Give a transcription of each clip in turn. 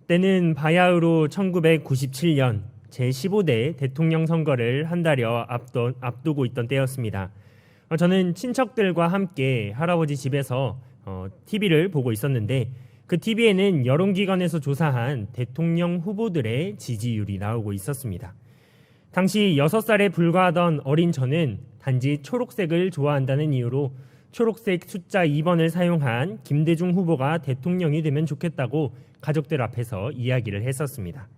때는 바야흐로 1997년 제15대 대통령 선거를 한 달여 앞두고 있던 때였습니다. 저는 친척들과 함께 할아버지 집에서 TV를 보고 있었는데 그 TV에는 여론기관에서 조사한 대통령 후보들의 지지율이 나오고 있었습니다. 당시 6살에 불과하던 어린 저는 단지 초록색을 좋아한다는 이유로 초록색 숫자 2번을 사용한 김대중 후보가 대통령이 되면 좋겠다고 가족들 앞에서 이야기를 했었습니다.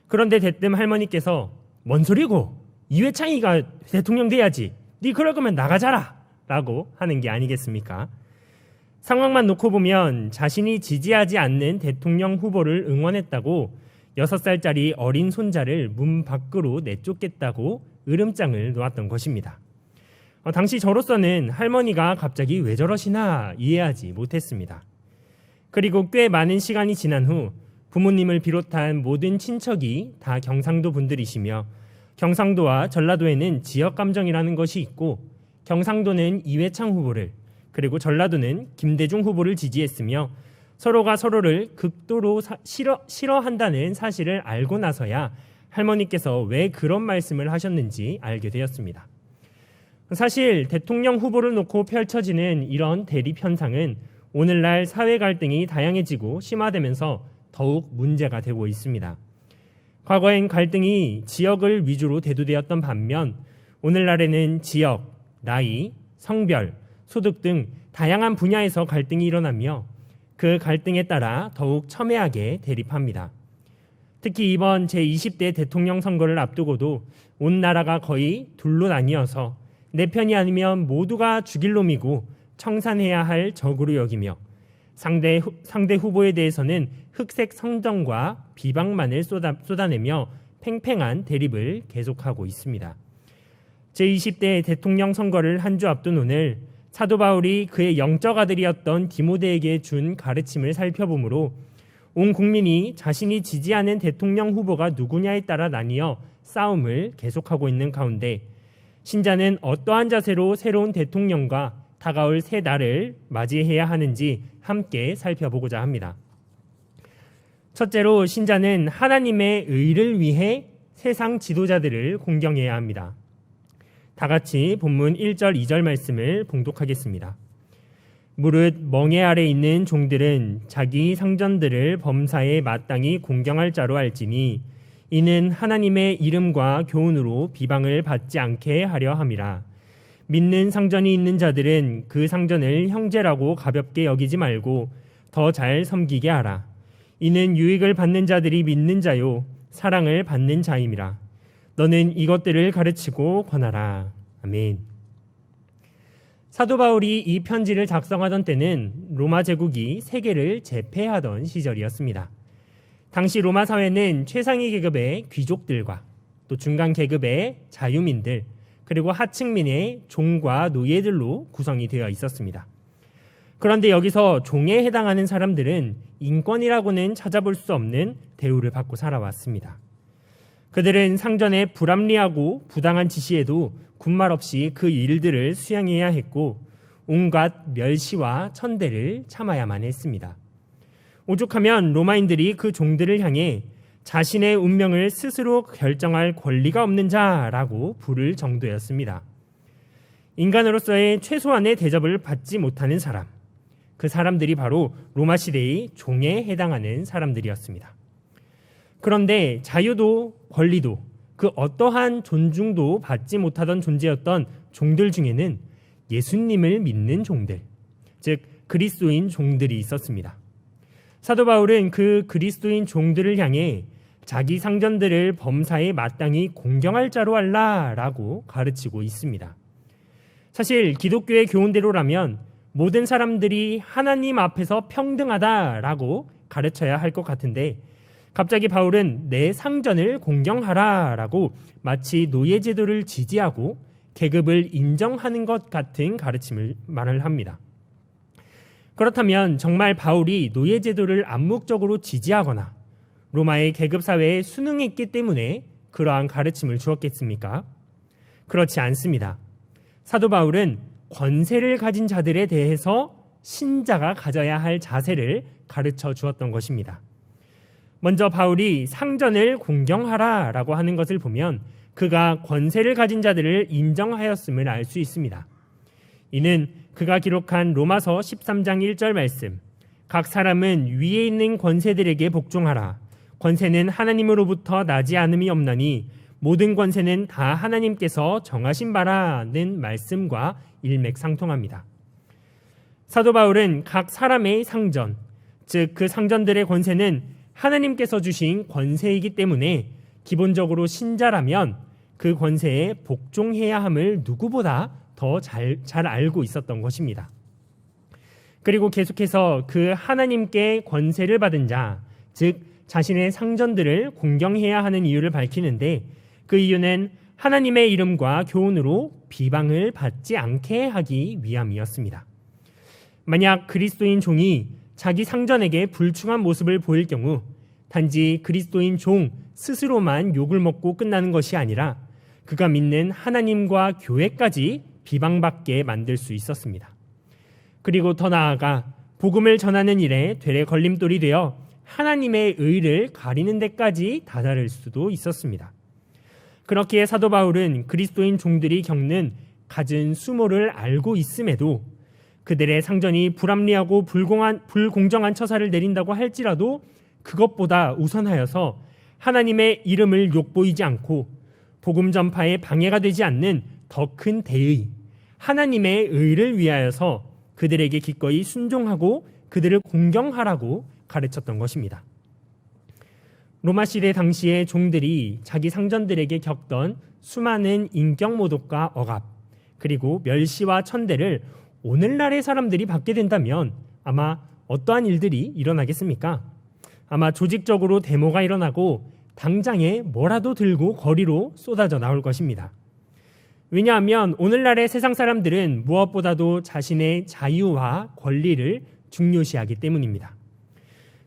그런데 대뜸 할머니께서 뭔 소리고 이회창이가 대통령 돼야지 네 그럴 거면 나가자라 라고 하는 게 아니겠습니까? 상황만 놓고 보면 자신이 지지하지 않는 대통령 후보를 응원했다고 6살짜리 어린 손자를 문 밖으로 내쫓겠다고 으름장을 놓았던 것입니다. 당시 저로서는 할머니가 갑자기 왜 저러시나 이해하지 못했습니다. 그리고 꽤 많은 시간이 지난 후 부모님을 비롯한 모든 친척이 다 경상도 분들이시며 경상도와 전라도에는 지역 감정이라는 것이 있고 경상도는 이회창 후보를 그리고 전라도는 김대중 후보를 지지했으며 서로가 서로를 극도로 싫어한다는 사실을 알고 나서야 할머니께서 왜 그런 말씀을 하셨는지 알게 되었습니다. 사실 대통령 후보를 놓고 펼쳐지는 이런 대립 현상은 오늘날 사회 갈등이 다양해지고 심화되면서 더욱 문제가 되고 있습니다. 과거엔 갈등이 지역을 위주로 대두되었던 반면 오늘날에는 지역, 나이, 성별, 소득 등 다양한 분야에서 갈등이 일어나며 그 갈등에 따라 더욱 첨예하게 대립합니다. 특히 이번 제20대 대통령 선거를 앞두고도 온 나라가 거의 둘로 나뉘어서 내 편이 아니면 모두가 죽일 놈이고 청산해야 할 적으로 여기며 상대 후보에 대해서는 흑색 성정과 비방만을 쏟아내며 팽팽한 대립을 계속하고 있습니다. 제20대 대통령 선거를 한 주 앞둔 오늘 사도 바울이 그의 영적 아들이었던 디모데에게 준 가르침을 살펴보므로 온 국민이 자신이 지지하는 대통령 후보가 누구냐에 따라 나뉘어 싸움을 계속하고 있는 가운데 신자는 어떠한 자세로 새로운 대통령과 다가올 새 날을 맞이해야 하는지 함께 살펴보고자 합니다. 첫째로 신자는 하나님의 의를 위해 세상 지도자들을 공경해야 합니다. 다 같이 본문 1절 2절 말씀을 봉독하겠습니다. 무릇 멍에 아래 있는 종들은 자기 상전들을 범사에 마땅히 공경할 자로 알지니 이는 하나님의 이름과 교훈으로 비방을 받지 않게 하려 함이라. 믿는 상전이 있는 자들은 그 상전을 형제라고 가볍게 여기지 말고 더 잘 섬기게 하라. 이는 유익을 받는 자들이 믿는 자요 사랑을 받는 자임이라. 너는 이것들을 가르치고 권하라. 아멘. 사도 바울이 이 편지를 작성하던 때는 로마 제국이 세계를 제패하던 시절이었습니다. 당시 로마 사회는 최상위 계급의 귀족들과 또 중간 계급의 자유민들 그리고 하층민의 종과 노예들로 구성이 되어 있었습니다. 그런데 여기서 종에 해당하는 사람들은 인권이라고는 찾아볼 수 없는 대우를 받고 살아왔습니다. 그들은 상전의 불합리하고 부당한 지시에도 군말 없이 그 일들을 수행해야 했고 온갖 멸시와 천대를 참아야만 했습니다. 오죽하면 로마인들이 그 종들을 향해 자신의 운명을 스스로 결정할 권리가 없는 자라고 부를 정도였습니다. 인간으로서의 최소한의 대접을 받지 못하는 사람, 그 사람들이 바로 로마 시대의 종에 해당하는 사람들이었습니다. 그런데 자유도 권리도 그 어떠한 존중도 받지 못하던 존재였던 종들 중에는 예수님을 믿는 종들, 즉 그리스도인 종들이 있었습니다. 사도 바울은 그 그리스도인 종들을 향해 자기 상전들을 범사에 마땅히 공경할 자로 알라라고 가르치고 있습니다. 사실 기독교의 교훈대로라면 모든 사람들이 하나님 앞에서 평등하다라고 가르쳐야 할 것 같은데 갑자기 바울은 내 상전을 공경하라라고 마치 노예 제도를 지지하고 계급을 인정하는 것 같은 가르침을 말을 합니다. 그렇다면 정말 바울이 노예 제도를 암묵적으로 지지하거나 로마의 계급 사회에 순응했기 때문에 그러한 가르침을 주었겠습니까? 그렇지 않습니다. 사도 바울은 권세를 가진 자들에 대해서 신자가 가져야 할 자세를 가르쳐 주었던 것입니다. 먼저 바울이 상전을 공경하라라고 하는 것을 보면 그가 권세를 가진 자들을 인정하였음을 알 수 있습니다. 이는 그가 기록한 로마서 13장 1절 말씀, 각 사람은 위에 있는 권세들에게 복종하라. 권세는 하나님으로부터 나지 않음이 없나니 모든 권세는 다 하나님께서 정하신 바라는 말씀과 일맥상통합니다. 사도 바울은 각 사람의 상전, 즉 그 상전들의 권세는 하나님께서 주신 권세이기 때문에 기본적으로 신자라면 그 권세에 복종해야 함을 누구보다 더 잘 알고 있었던 것입니다. 그리고 계속해서 그 하나님께 권세를 받은 자, 즉 자신의 상전들을 공경해야 하는 이유를 밝히는데 그 이유는 하나님의 이름과 교훈으로 비방을 받지 않게 하기 위함이었습니다. 만약 그리스도인 종이 자기 상전에게 불충한 모습을 보일 경우 단지 그리스도인 종 스스로만 욕을 먹고 끝나는 것이 아니라 그가 믿는 하나님과 교회까지 비방받게 만들 수 있었습니다. 그리고 더 나아가 복음을 전하는 일에 되레 걸림돌이 되어 하나님의 의를 가리는 데까지 다다를 수도 있었습니다. 그렇기에 사도 바울은 그리스도인 종들이 겪는 갖은 수모를 알고 있음에도 그들의 상전이 불합리하고 불공정한 처사를 내린다고 할지라도 그것보다 우선하여서 하나님의 이름을 욕보이지 않고 복음 전파에 방해가 되지 않는 더 큰 대의, 하나님의 의를 위하여서 그들에게 기꺼이 순종하고 그들을 공경하라고 가르쳤던 것입니다. 로마 시대 당시의 종들이 자기 상전들에게 겪던 수많은 인격 모독과 억압, 그리고 멸시와 천대를 오늘날의 사람들이 받게 된다면 아마 어떠한 일들이 일어나겠습니까? 아마 조직적으로 데모가 일어나고 당장에 뭐라도 들고 거리로 쏟아져 나올 것입니다. 왜냐하면 오늘날의 세상 사람들은 무엇보다도 자신의 자유와 권리를 중요시하기 때문입니다.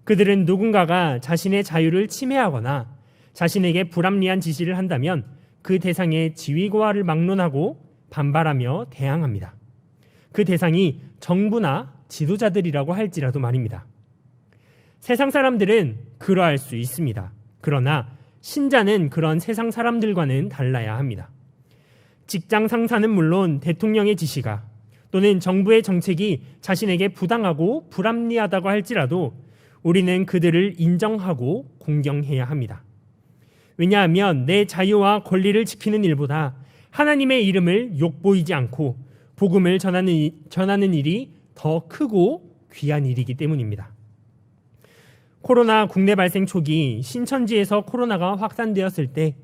그들은 누군가가 자신의 자유를 침해하거나 자신에게 불합리한 지시를 한다면 그 대상의 지위고하를 막론하고 반발하며 대항합니다. 그 대상이 정부나 지도자들이라고 할지라도 말입니다. 세상 사람들은 그러할 수 있습니다. 그러나 신자는 그런 세상 사람들과는 달라야 합니다. 직장 상사는 물론 대통령의 지시가 또는 정부의 정책이 자신에게 부당하고 불합리하다고 할지라도 우리는 그들을 인정하고 공경해야 합니다. 왜냐하면 내 자유와 권리를 지키는 일보다 하나님의 이름을 욕보이지 않고 복음을 전하는 일이 더 크고 귀한 일이기 때문입니다. 코로나 국내 발생 초기 신천지에서 코로나가 확산되었을 때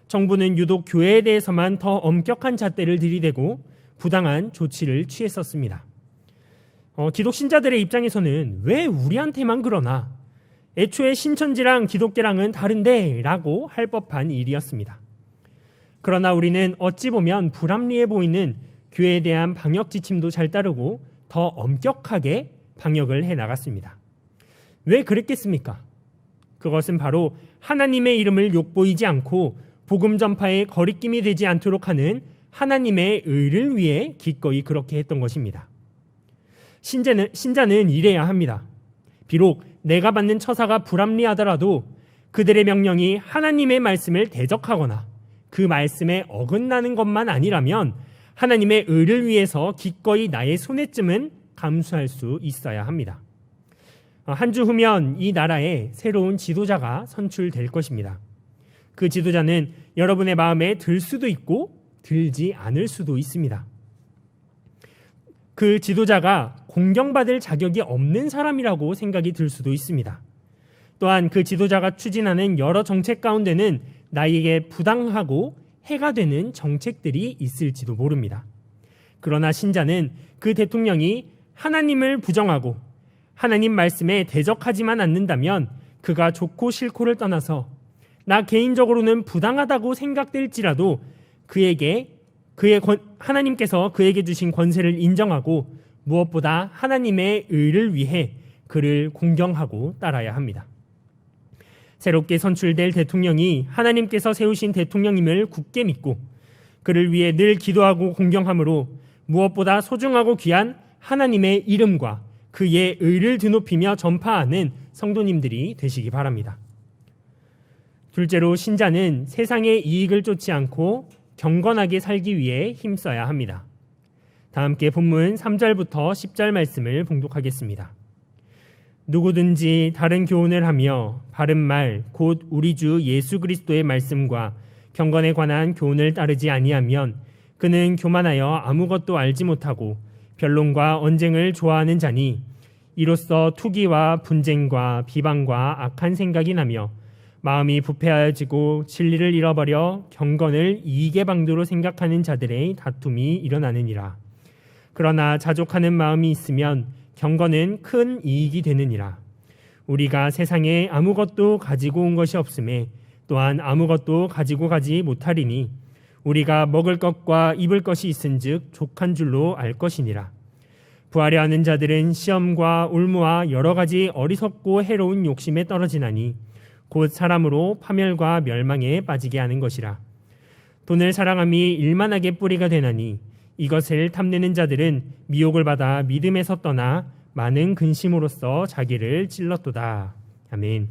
정부는 유독 교회에 대해서만 더 엄격한 잣대를 들이대고 부당한 조치를 취했었습니다. 기독 신자들의 입장에서는 왜 우리한테만 그러나? 애초에 신천지랑 기독교랑은 다른데 라고 할 법한 일이었습니다. 그러나 우리는 어찌 보면 불합리해 보이는 교회에 대한 방역 지침도 잘 따르고 더 엄격하게 방역을 해 나갔습니다. 왜 그랬겠습니까? 그것은 바로 하나님의 이름을 욕보이지 않고 복음 전파에 거리낌이 되지 않도록 하는 하나님의 의를 위해 기꺼이 그렇게 했던 것입니다. 신자는 이래야 합니다. 비록 내가 받는 처사가 불합리하더라도 그들의 명령이 하나님의 말씀을 대적하거나 그 말씀에 어긋나는 것만 아니라면 하나님의 의를 위해서 기꺼이 나의 손해쯤은 감수할 수 있어야 합니다. 한 주 후면 이 나라에 새로운 지도자가 선출될 것입니다. 그 지도자는 여러분의 마음에 들 수도 있고 들지 않을 수도 있습니다. 그 지도자가 공경받을 자격이 없는 사람이라고 생각이 들 수도 있습니다. 또한 그 지도자가 추진하는 여러 정책 가운데는 나에게 부당하고 해가 되는 정책들이 있을지도 모릅니다. 그러나 신자는 그 대통령이 하나님을 부정하고 하나님 말씀에 대적하지만 않는다면 그가 좋고 싫고를 떠나서 나 개인적으로는 부당하다고 생각될지라도 하나님께서 그에게 주신 권세를 인정하고 무엇보다 하나님의 의를 위해 그를 공경하고 따라야 합니다. 새롭게 선출될 대통령이 하나님께서 세우신 대통령임을 굳게 믿고 그를 위해 늘 기도하고 공경함으로 무엇보다 소중하고 귀한 하나님의 이름과 그의 의를 드높이며 전파하는 성도님들이 되시기 바랍니다. 둘째로 신자는 세상의 이익을 쫓지 않고 경건하게 살기 위해 힘써야 합니다. 다 함께 본문 3절부터 10절 말씀을 봉독하겠습니다. 누구든지 다른 교훈을 하며 바른 말 곧 우리 주 예수 그리스도의 말씀과 경건에 관한 교훈을 따르지 아니하면 그는 교만하여 아무것도 알지 못하고 변론과 언쟁을 좋아하는 자니 이로써 투기와 분쟁과 비방과 악한 생각이 나며 마음이 부패하여지고 진리를 잃어버려 경건을 이익의 방도로 생각하는 자들의 다툼이 일어나느니라. 그러나 자족하는 마음이 있으면 경건은 큰 이익이 되느니라. 우리가 세상에 아무것도 가지고 온 것이 없음에 또한 아무것도 가지고 가지 못하리니 우리가 먹을 것과 입을 것이 있은즉 족한 줄로 알 것이니라. 부하려 하는 자들은 시험과 올무와 여러 가지 어리석고 해로운 욕심에 떨어지나니 곧 사람으로 파멸과 멸망에 빠지게 하는 것이라. 돈을 사랑함이 일만하게 뿌리가 되나니 이것을 탐내는 자들은 미혹을 받아 믿음에서 떠나 많은 근심으로써 자기를 찔렀도다. 아멘.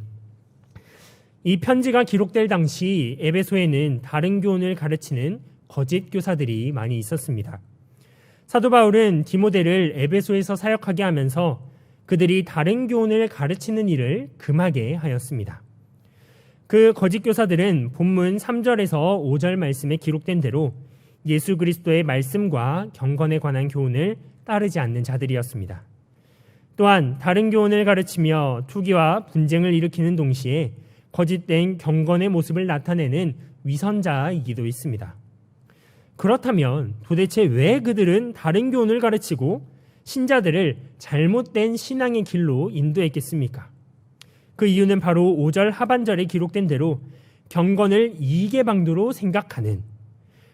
이 편지가 기록될 당시 에베소에는 다른 교훈을 가르치는 거짓 교사들이 많이 있었습니다. 사도 바울은 디모데를 에베소에서 사역하게 하면서 그들이 다른 교훈을 가르치는 일을 금하게 하였습니다. 그 거짓 교사들은 본문 3절에서 5절 말씀에 기록된 대로 예수 그리스도의 말씀과 경건에 관한 교훈을 따르지 않는 자들이었습니다. 또한 다른 교훈을 가르치며 투기와 분쟁을 일으키는 동시에 거짓된 경건의 모습을 나타내는 위선자이기도 있습니다. 그렇다면 도대체 왜 그들은 다른 교훈을 가르치고 신자들을 잘못된 신앙의 길로 인도했겠습니까? 그 이유는 바로 5절 하반절에 기록된 대로 경건을 이익의 방도로 생각하는,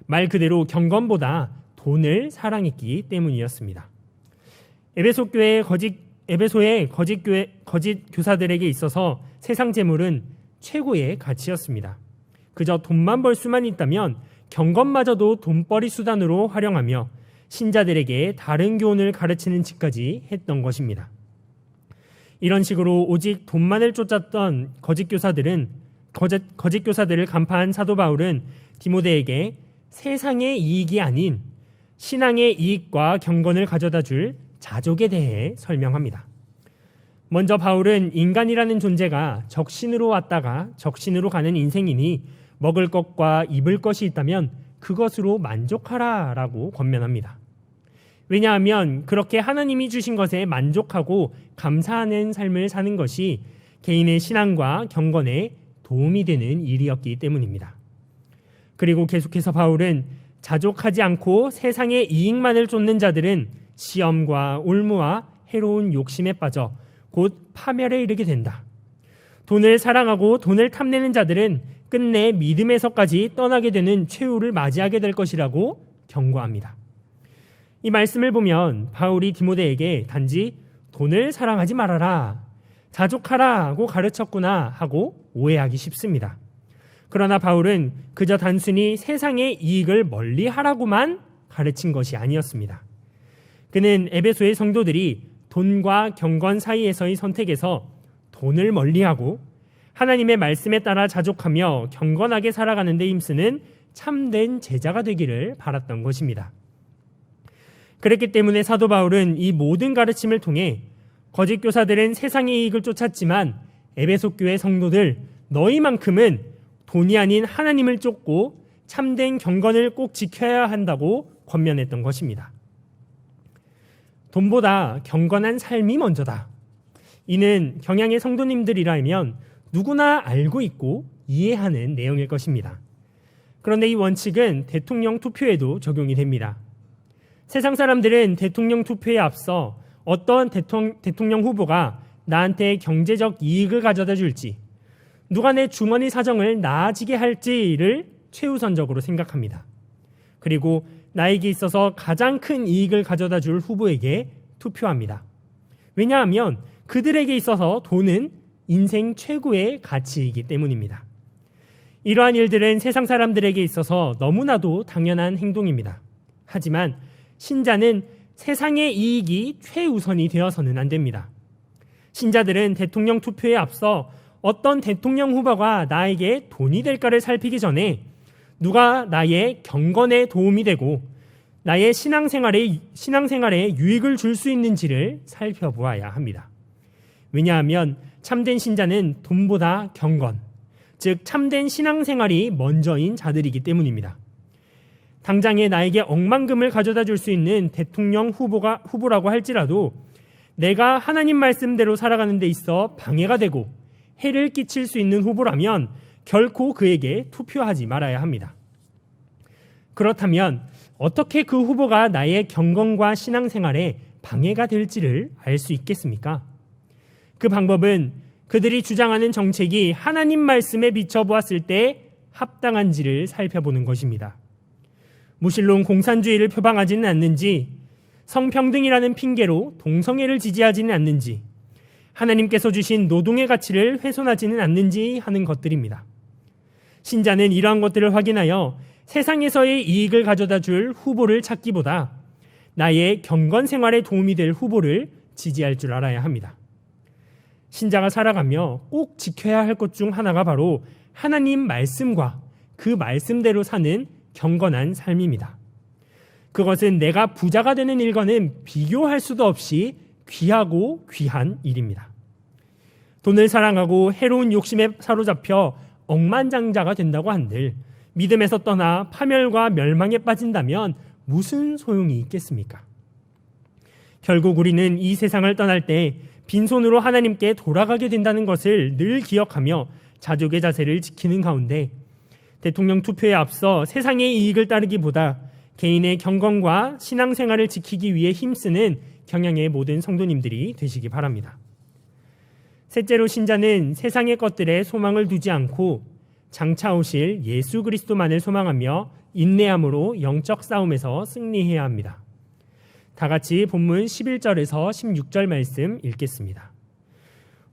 말 그대로 경건보다 돈을 사랑했기 때문이었습니다. 에베소의 거짓 교사들에게 있어서 세상 재물은 최고의 가치였습니다. 그저 돈만 벌 수만 있다면 경건마저도 돈벌이 수단으로 활용하며 신자들에게 다른 교훈을 가르치는 짓까지 했던 것입니다. 이런 식으로 오직 돈만을 쫓았던 거짓 교사들을 간파한 사도 바울은 디모데에게 세상의 이익이 아닌 신앙의 이익과 경건을 가져다 줄 자족에 대해 설명합니다. 먼저 바울은 인간이라는 존재가 적신으로 왔다가 적신으로 가는 인생이니 먹을 것과 입을 것이 있다면 그것으로 만족하라라고 권면합니다. 왜냐하면 그렇게 하나님이 주신 것에 만족하고 감사하는 삶을 사는 것이 개인의 신앙과 경건에 도움이 되는 일이었기 때문입니다. 그리고 계속해서 바울은 자족하지 않고 세상의 이익만을 쫓는 자들은 시험과 올무와 해로운 욕심에 빠져 곧 파멸에 이르게 된다. 돈을 사랑하고 돈을 탐내는 자들은 끝내 믿음에서까지 떠나게 되는 최후를 맞이하게 될 것이라고 경고합니다. 이 말씀을 보면 바울이 디모데에게 단지 돈을 사랑하지 말아라, 자족하라고 가르쳤구나 하고 오해하기 쉽습니다. 그러나 바울은 그저 단순히 세상의 이익을 멀리하라고만 가르친 것이 아니었습니다. 그는 에베소의 성도들이 돈과 경건 사이에서의 선택에서 돈을 멀리하고 하나님의 말씀에 따라 자족하며 경건하게 살아가는 데 힘쓰는 참된 제자가 되기를 바랐던 것입니다. 그랬기 때문에 사도 바울은 이 모든 가르침을 통해 거짓 교사들은 세상의 이익을 쫓았지만 에베소 교회 성도들 너희만큼은 돈이 아닌 하나님을 쫓고 참된 경건을 꼭 지켜야 한다고 권면했던 것입니다. 돈보다 경건한 삶이 먼저다. 이는 경향의 성도님들이라면 누구나 알고 있고 이해하는 내용일 것입니다. 그런데 이 원칙은 대통령 투표에도 적용이 됩니다. 세상 사람들은 대통령 투표에 앞서 어떤 대통령 후보가 나한테 경제적 이익을 가져다 줄지, 누가 내 주머니 사정을 나아지게 할지를 최우선적으로 생각합니다. 그리고 나에게 있어서 가장 큰 이익을 가져다 줄 후보에게 투표합니다. 왜냐하면 그들에게 있어서 돈은 인생 최고의 가치이기 때문입니다. 이러한 일들은 세상 사람들에게 있어서 너무나도 당연한 행동입니다. 하지만 신자는 세상의 이익이 최우선이 되어서는 안 됩니다. 신자들은 대통령 투표에 앞서 어떤 대통령 후보가 나에게 돈이 될까를 살피기 전에 누가 나의 경건에 도움이 되고 나의 신앙생활에 유익을 줄 수 있는지를 살펴보아야 합니다. 왜냐하면 참된 신자는 돈보다 경건, 즉 참된 신앙생활이 먼저인 자들이기 때문입니다. 당장에 나에게 억만금을 가져다 줄 수 있는 대통령 후보라고 할지라도 내가 하나님 말씀대로 살아가는 데 있어 방해가 되고 해를 끼칠 수 있는 후보라면 결코 그에게 투표하지 말아야 합니다. 그렇다면 어떻게 그 후보가 나의 경건과 신앙생활에 방해가 될지를 알 수 있겠습니까? 그 방법은 그들이 주장하는 정책이 하나님 말씀에 비춰보았을 때 합당한지를 살펴보는 것입니다. 무신론 공산주의를 표방하지는 않는지, 성평등이라는 핑계로 동성애를 지지하지는 않는지, 하나님께서 주신 노동의 가치를 훼손하지는 않는지 하는 것들입니다. 신자는 이러한 것들을 확인하여 세상에서의 이익을 가져다 줄 후보를 찾기보다 나의 경건 생활에 도움이 될 후보를 지지할 줄 알아야 합니다. 신자가 살아가며 꼭 지켜야 할 것 중 하나가 바로 하나님 말씀과 그 말씀대로 사는 경건한 삶입니다. 그것은 내가 부자가 되는 일과는 비교할 수도 없이 귀하고 귀한 일입니다. 돈을 사랑하고 해로운 욕심에 사로잡혀 억만장자가 된다고 한들 믿음에서 떠나 파멸과 멸망에 빠진다면 무슨 소용이 있겠습니까? 결국 우리는 이 세상을 떠날 때 빈손으로 하나님께 돌아가게 된다는 것을 늘 기억하며 자족의 자세를 지키는 가운데 대통령 투표에 앞서 세상의 이익을 따르기보다 개인의 경건과 신앙생활을 지키기 위해 힘쓰는 경향의 모든 성도님들이 되시기 바랍니다. 셋째로 신자는 세상의 것들에 소망을 두지 않고 장차 오실 예수 그리스도만을 소망하며 인내함으로 영적 싸움에서 승리해야 합니다. 다 같이 본문 11절에서 16절 말씀 읽겠습니다.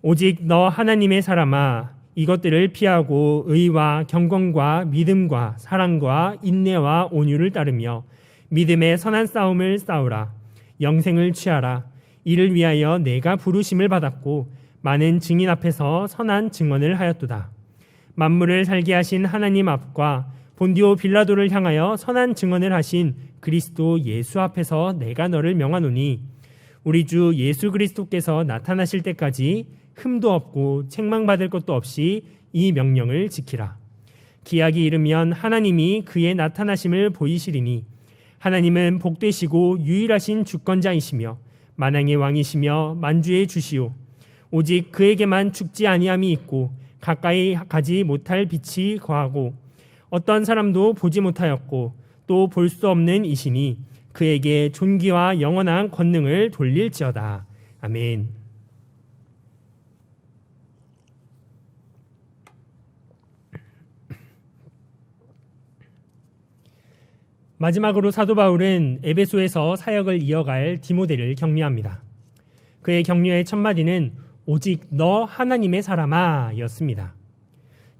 오직 너 하나님의 사람아, 이것들을 피하고 의와 경건과 믿음과 사랑과 인내와 온유를 따르며 믿음의 선한 싸움을 싸우라. 영생을 취하라. 이를 위하여 내가 부르심을 받았고 많은 증인 앞에서 선한 증언을 하였도다. 만물을 살게 하신 하나님 앞과 본디오 빌라도를 향하여 선한 증언을 하신 그리스도 예수 앞에서 내가 너를 명하노니 우리 주 예수 그리스도께서 나타나실 때까지 흠도 없고 책망받을 것도 없이 이 명령을 지키라. 기약이 이르면 하나님이 그의 나타나심을 보이시리니 하나님은 복되시고 유일하신 주권자이시며 만왕의 왕이시며 만주의 주시오. 오직 그에게만 죽지 아니함이 있고 가까이 가지 못할 빛이 거하고 어떤 사람도 보지 못하였고 또 볼 수 없는 이시니 그에게 존귀와 영원한 권능을 돌릴지어다. 아멘. 마지막으로 사도 바울은 에베소에서 사역을 이어갈 디모데를 격려합니다. 그의 격려의 첫마디는 오직 너 하나님의 사람아 였습니다.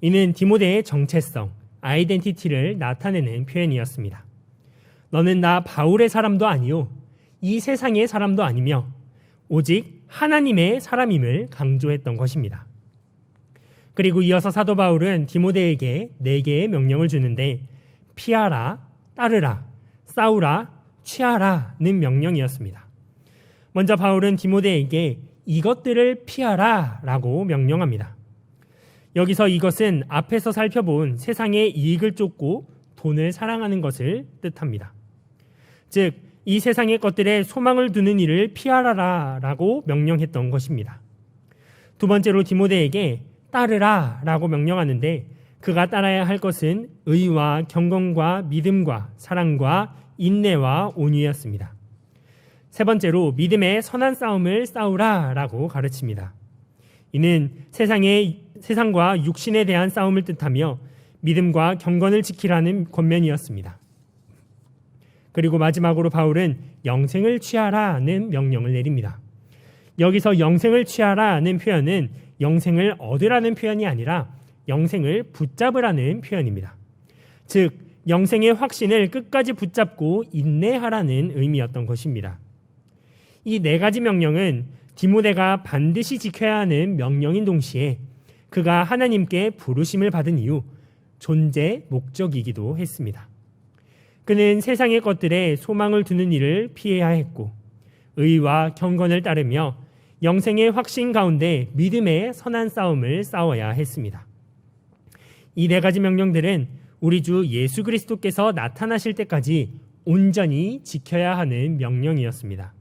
이는 디모데의 정체성, 아이덴티티를 나타내는 표현이었습니다. 너는 나 바울의 사람도 아니요 이 세상의 사람도 아니며 오직 하나님의 사람임을 강조했던 것입니다. 그리고 이어서 사도 바울은 디모데에게 4개의 명령을 주는데 피하라, 따르라, 싸우라, 취하라는 명령이었습니다. 먼저 바울은 디모데에게 이것들을 피하라 라고 명령합니다. 여기서 이것은 앞에서 살펴본 세상의 이익을 쫓고 돈을 사랑하는 것을 뜻합니다. 즉, 이 세상의 것들에 소망을 두는 일을 피하라 라고 명령했던 것입니다. 두 번째로 디모데에게 따르라 라고 명령하는데 그가 따라야 할 것은 의와 경건과 믿음과 사랑과 인내와 온유였습니다. 세 번째로 믿음의 선한 싸움을 싸우라 라고 가르칩니다. 이는 세상과 육신에 대한 싸움을 뜻하며 믿음과 경건을 지키라는 권면이었습니다. 그리고 마지막으로 바울은 영생을 취하라는 명령을 내립니다. 여기서 영생을 취하라는 표현은 영생을 얻으라는 표현이 아니라 영생을 붙잡으라는 표현입니다. 즉, 영생의 확신을 끝까지 붙잡고 인내하라는 의미였던 것입니다. 이 4가지 명령은 디모데가 반드시 지켜야 하는 명령인 동시에 그가 하나님께 부르심을 받은 이유, 존재 목적이기도 했습니다. 그는 세상의 것들에 소망을 두는 일을 피해야 했고 의와 경건을 따르며 영생의 확신 가운데 믿음의 선한 싸움을 싸워야 했습니다. 이 네 가지 명령들은 우리 주 예수 그리스도께서 나타나실 때까지 온전히 지켜야 하는 명령이었습니다.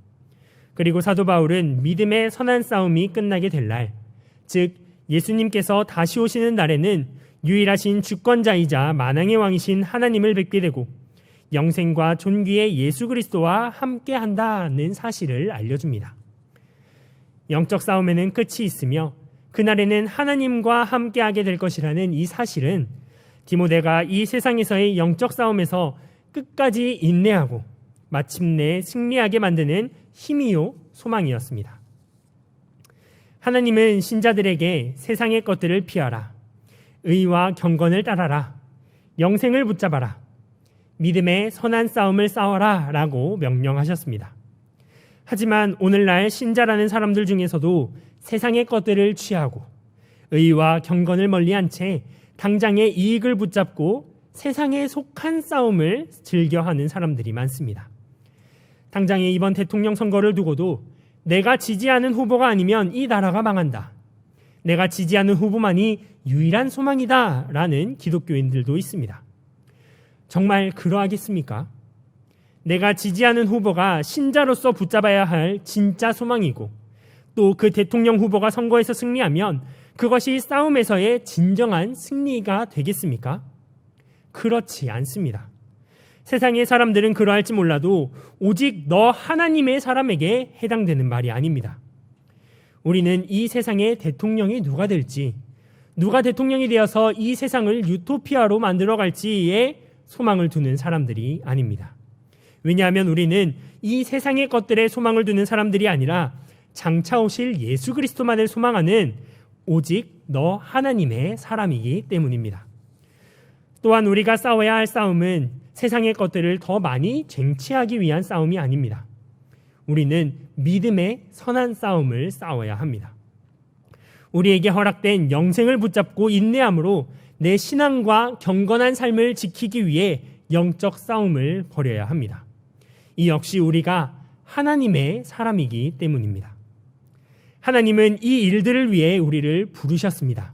그리고 사도 바울은 믿음의 선한 싸움이 끝나게 될 날, 즉 예수님께서 다시 오시는 날에는 유일하신 주권자이자 만왕의 왕이신 하나님을 뵙게 되고 영생과 존귀의 예수 그리스도와 함께 한다는 사실을 알려줍니다. 영적 싸움에는 끝이 있으며 그날에는 하나님과 함께하게 될 것이라는 이 사실은 디모데가 이 세상에서의 영적 싸움에서 끝까지 인내하고 마침내 승리하게 만드는 힘이요 소망이었습니다. 하나님은 신자들에게 세상의 것들을 피하라, 의와 경건을 따라라, 영생을 붙잡아라, 믿음의 선한 싸움을 싸워라 라고 명령하셨습니다. 하지만 오늘날 신자라는 사람들 중에서도 세상의 것들을 취하고 의와 경건을 멀리한 채 당장의 이익을 붙잡고 세상에 속한 싸움을 즐겨하는 사람들이 많습니다. 당장의 이번 대통령 선거를 두고도 내가 지지하는 후보가 아니면 이 나라가 망한다, 내가 지지하는 후보만이 유일한 소망이다 라는 기독교인들도 있습니다. 정말 그러하겠습니까? 내가 지지하는 후보가 신자로서 붙잡아야 할 진짜 소망이고 또 그 대통령 후보가 선거에서 승리하면 그것이 싸움에서의 진정한 승리가 되겠습니까? 그렇지 않습니다. 세상의 사람들은 그러할지 몰라도 오직 너 하나님의 사람에게 해당되는 말이 아닙니다. 우리는 이 세상의 대통령이 누가 될지, 누가 대통령이 되어서 이 세상을 유토피아로 만들어갈지에 소망을 두는 사람들이 아닙니다. 왜냐하면 우리는 이 세상의 것들에 소망을 두는 사람들이 아니라 장차 오실 예수 그리스도만을 소망하는 오직 너 하나님의 사람이기 때문입니다. 또한 우리가 싸워야 할 싸움은 세상의 것들을 더 많이 쟁취하기 위한 싸움이 아닙니다. 우리는 믿음의 선한 싸움을 싸워야 합니다. 우리에게 허락된 영생을 붙잡고 인내함으로 내 신앙과 경건한 삶을 지키기 위해 영적 싸움을 벌여야 합니다. 이 역시 우리가 하나님의 사람이기 때문입니다. 하나님은 이 일들을 위해 우리를 부르셨습니다.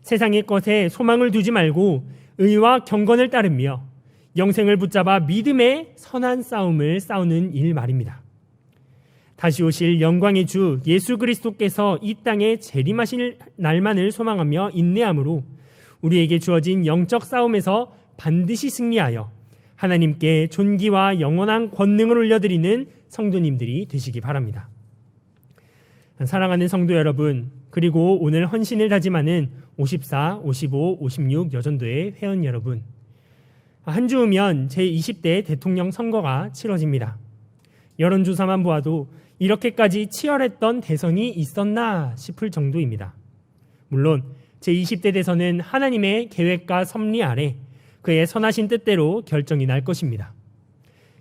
세상의 것에 소망을 두지 말고 의와 경건을 따르며 영생을 붙잡아 믿음의 선한 싸움을 싸우는 일 말입니다. 다시 오실 영광의 주 예수 그리스도께서 이 땅에 재림하실 날만을 소망하며 인내함으로 우리에게 주어진 영적 싸움에서 반드시 승리하여 하나님께 존귀와 영원한 권능을 올려드리는 성도님들이 되시기 바랍니다. 사랑하는 성도 여러분, 그리고 오늘 헌신을 다짐하는 54, 55, 56 여전도의 회원 여러분, 한 주 후면 제20대 대통령 선거가 치러집니다. 여론조사만 보아도 이렇게까지 치열했던 대선이 있었나 싶을 정도입니다. 물론 제20대 대선은 하나님의 계획과 섭리 아래 그의 선하신 뜻대로 결정이 날 것입니다.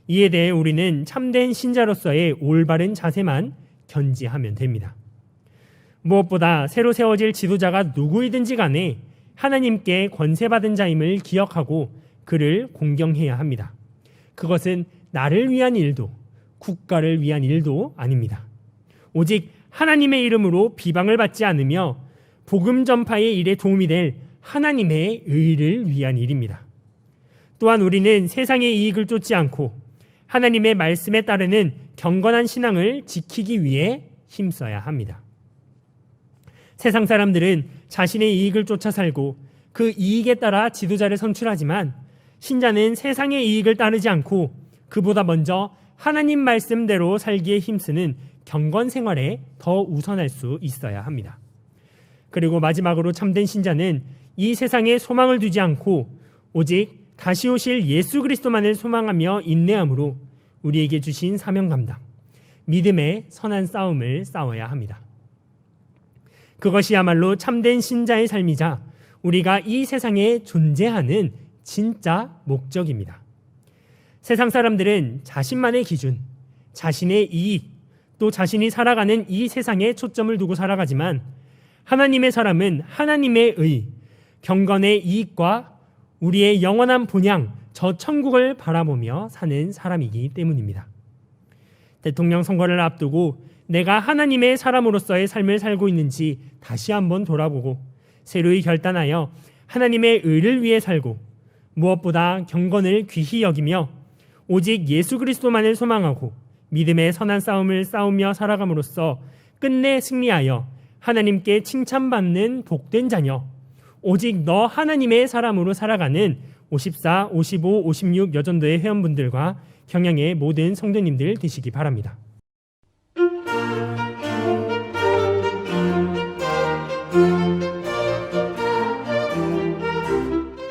이에 대해 우리는 참된 신자로서의 올바른 자세만 견지하면 됩니다. 무엇보다 새로 세워질 지도자가 누구이든지 간에 하나님께 권세받은 자임을 기억하고 그를 공경해야 합니다. 그것은 나를 위한 일도 국가를 위한 일도 아닙니다. 오직 하나님의 이름으로 비방을 받지 않으며 복음 전파의 일에 도움이 될 하나님의 의를 위한 일입니다. 또한 우리는 세상의 이익을 쫓지 않고 하나님의 말씀에 따르는 경건한 신앙을 지키기 위해 힘써야 합니다. 세상 사람들은 자신의 이익을 쫓아 살고 그 이익에 따라 지도자를 선출하지만 신자는 세상의 이익을 따르지 않고 그보다 먼저 하나님 말씀대로 살기에 힘쓰는 경건 생활에 더 우선할 수 있어야 합니다. 그리고 마지막으로 참된 신자는 이 세상에 소망을 두지 않고 오직 다시 오실 예수 그리스도만을 소망하며 인내함으로 우리에게 주신 사명 감당, 믿음의 선한 싸움을 싸워야 합니다. 그것이야말로 참된 신자의 삶이자 우리가 이 세상에 존재하는 진짜 목적입니다. 세상 사람들은 자신만의 기준, 자신의 이익, 또 자신이 살아가는 이 세상에 초점을 두고 살아가지만 하나님의 사람은 하나님의 의, 경건의 이익과 우리의 영원한 본향, 저 천국을 바라보며 사는 사람이기 때문입니다. 대통령 선거를 앞두고 내가 하나님의 사람으로서의 삶을 살고 있는지 다시 한번 돌아보고 새로이 결단하여 하나님의 의를 위해 살고 무엇보다 경건을 귀히 여기며 오직 예수 그리스도만을 소망하고 믿음의 선한 싸움을 싸우며 살아감으로써 끝내 승리하여 하나님께 칭찬받는 복된 자녀, 오직 너 하나님의 사람으로 살아가는 54, 55, 56 여전도의 회원분들과 경양의 모든 성도님들 되시기 바랍니다.